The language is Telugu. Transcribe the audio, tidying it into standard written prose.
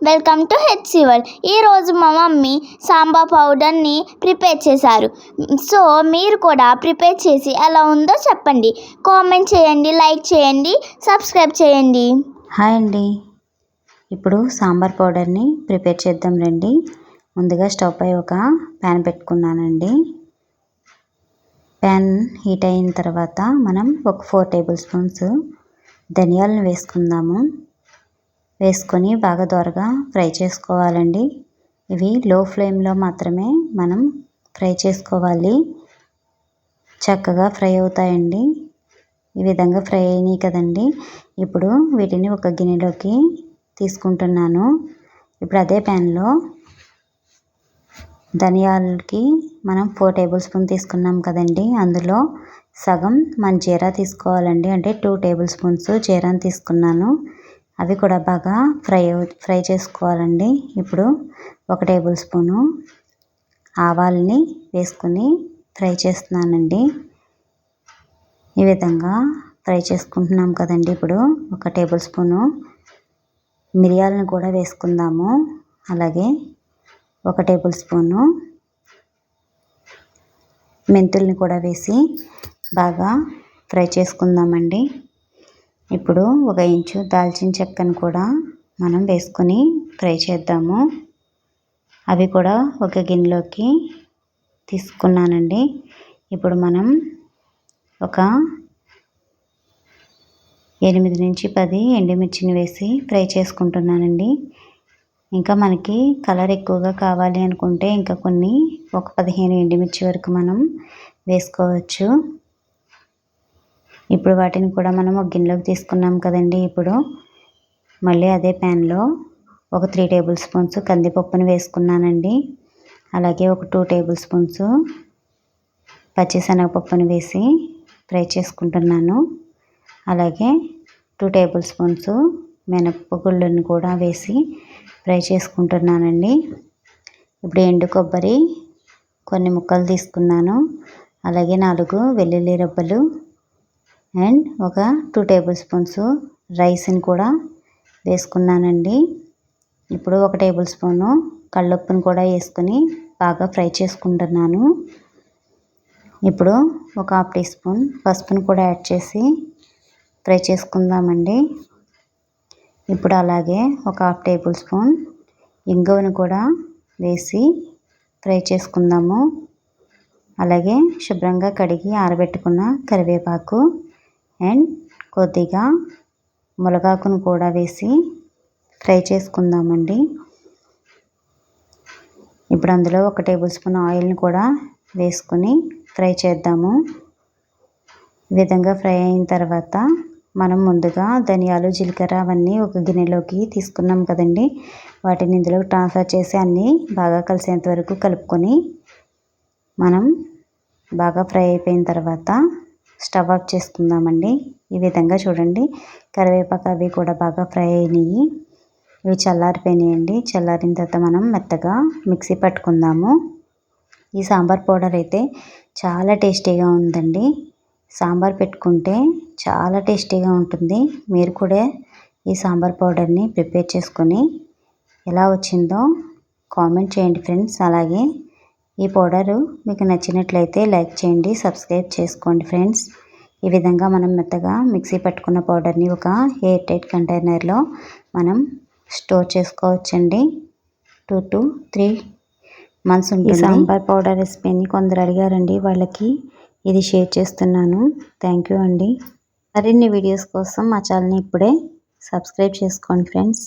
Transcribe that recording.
Welcome to HC world. ఈరోజు మా మమ్మీ సాంబార్ పౌడర్ని ప్రిపేర్ చేశారు. సో మీరు కూడా ప్రిపేర్ చేసి ఎలా ఉందో చెప్పండి, కామెంట్ చేయండి, లైక్ చేయండి, సబ్స్క్రైబ్ చేయండి. హాయ్ అండి, ఇప్పుడు సాంబార్ పౌడర్ని ప్రిపేర్ చేద్దాం రండి. ముందుగా స్టవ్ పై ఒక ప్యాన్ పెట్టుకున్నానండి. ప్యాన్ హీట్ అయిన తర్వాత మనం ఒక 4 టేబుల్ స్పూన్స్ ధనియాలను వేసుకుందాము. వేసుకొని బాగా దోరగా ఫ్రై చేసుకోవాలండి. ఇవి లో ఫ్లేమ్లో మాత్రమే మనం ఫ్రై చేసుకోవాలి. చక్కగా ఫ్రై అవుతాయండి. ఈ విధంగా ఫ్రై అయినాయి కదండి. ఇప్పుడు వీటిని ఒక గిన్నెలోకి తీసుకుంటున్నాను. ఇప్పుడు అదే ప్యాన్లో ధనియాలకి మనం 4 టేబుల్ స్పూన్ తీసుకున్నాం కదండి. అందులో సగం మన జీరా తీసుకోవాలండి. అంటే 2 టేబుల్ స్పూన్స్ జీరాని తీసుకున్నాను. అవి కూడా బాగా ఫ్రై చేసుకోవాలండి. ఇప్పుడు 1 టేబుల్ స్పూను ఆవాల్ని వేసుకొని ఫ్రై చేస్తున్నానండి. ఈ విధంగా ఫ్రై చేసుకుంటున్నాం కదండి. ఇప్పుడు 1 టేబుల్ స్పూను మిరియాలను కూడా వేసుకుందాము. అలాగే 1 టేబుల్ స్పూను మెంతుల్ని కూడా వేసి బాగా ఫ్రై చేసుకుందామండి. ఇప్పుడు 1 ఇంచు దాల్చిన చెక్కను కూడా మనం వేసుకొని ఫ్రై చేద్దాము. అవి కూడా ఒక గిన్నెలోకి తీసుకున్నానండి. ఇప్పుడు మనం ఒక 8 నుంచి 10 ఎండుమిర్చిని వేసి ఫ్రై చేసుకుంటున్నానండి. ఇంకా మనకి కలర్ ఎక్కువగా కావాలి అనుకుంటే ఇంకా ఒక 15 ఎండుమిర్చి వరకు మనం వేసుకోవచ్చు. ఇప్పుడు వాటిని కూడా మనం ఒక గిన్నెలోకి తీసుకున్నాం కదండి. ఇప్పుడు మళ్ళీ అదే ప్యాన్లో ఒక 3 టేబుల్ స్పూన్స్ కందిపప్పుని వేసుకున్నానండి. అలాగే ఒక 2 టేబుల్ స్పూన్స్ పచ్చిశనగపప్పుని వేసి ఫ్రై చేసుకుంటున్నాను. అలాగే 2 టేబుల్ స్పూన్స్ మినపగుళ్ళను కూడా వేసి ఫ్రై చేసుకుంటున్నానండి. ఇప్పుడు ఎండు కొబ్బరి కొన్ని ముక్కలు తీసుకున్నాను. అలాగే 4 వెల్లుల్లి రెబ్బలు అండ్ ఒక 2 టేబుల్ స్పూన్స్ రైస్ని కూడా వేసుకున్నానండి. ఇప్పుడు 1 టేబుల్ స్పూను కల్లుప్పును కూడా వేసుకొని బాగా ఫ్రై చేసుకుంటున్నాను. ఇప్పుడు ఒక 1/2 టీ స్పూన్ పసుపును కూడా యాడ్ చేసి ఫ్రై చేసుకుందామండి. ఇప్పుడు అలాగే ఒక 1/2 టేబుల్ స్పూన్ ఇంగువను కూడా వేసి ఫ్రై చేసుకుందాము. అలాగే శుభ్రంగా కడిగి ఆరబెట్టుకున్న కరివేపాకు అండ్ కొద్దిగా మునగాకును కూడా వేసి ఫ్రై చేసుకుందామండి. ఇప్పుడు అందులో 1 టేబుల్ స్పూన్ ఆయిల్ని కూడా వేసుకొని ఫ్రై చేద్దాము. ఈ విధంగా ఫ్రై అయిన తర్వాత మనం ముందుగా ధనియాలు, జీలకర్ర అవన్నీ ఒక గిన్నెలోకి తీసుకున్నాం కదండి. వాటిని ఇందులో ట్రాన్స్ఫర్ చేసి అన్నీ బాగా కలిసేంత వరకు కలుపుకొని మనం బాగా ఫ్రై అయిపోయిన తర్వాత స్టవ్ ఆఫ్ చేసుకుందామండి. ఈ విధంగా చూడండి, కరివేపాకు అవి కూడా బాగా ఫ్రై అయినాయి. ఇవి చల్లారిపోయినాయండి. చల్లారిన తర్వాత మనం మెత్తగా మిక్సీ పట్టుకుందాము. ఈ సాంబార్ పౌడర్ అయితే చాలా టేస్టీగా ఉందండి. సాంబార్ పెట్టుకుంటే చాలా టేస్టీగా ఉంటుంది. మీరు కూడా ఈ సాంబార్ పౌడర్ని ప్రిపేర్ చేసుకొని ఎలా వచ్చిందో కామెంట్ చేయండి ఫ్రెండ్స్. అలాగే ఈ పౌడరు మీకు నచ్చినట్లయితే లైక్ చేయండి, సబ్స్క్రైబ్ చేసుకోండి ఫ్రెండ్స్. ఈ విధంగా మనం మెత్తగా మిక్సీ పట్టుకున్న పౌడర్ని ఒక ఎయిర్ టైట్ కంటైనర్లో మనం స్టోర్ చేసుకోవచ్చండి. 2 to 3 months ఉంటుంది. సాంబార్ పౌడర్ రెసిపీని కొందరు అడిగారండి, వాళ్ళకి ఇది షేర్ చేస్తున్నాను. థ్యాంక్ యూ అండి. మరిన్ని వీడియోస్ కోసం మా ఛానల్ని ఇప్పుడే సబ్స్క్రైబ్ చేసుకోండి ఫ్రెండ్స్.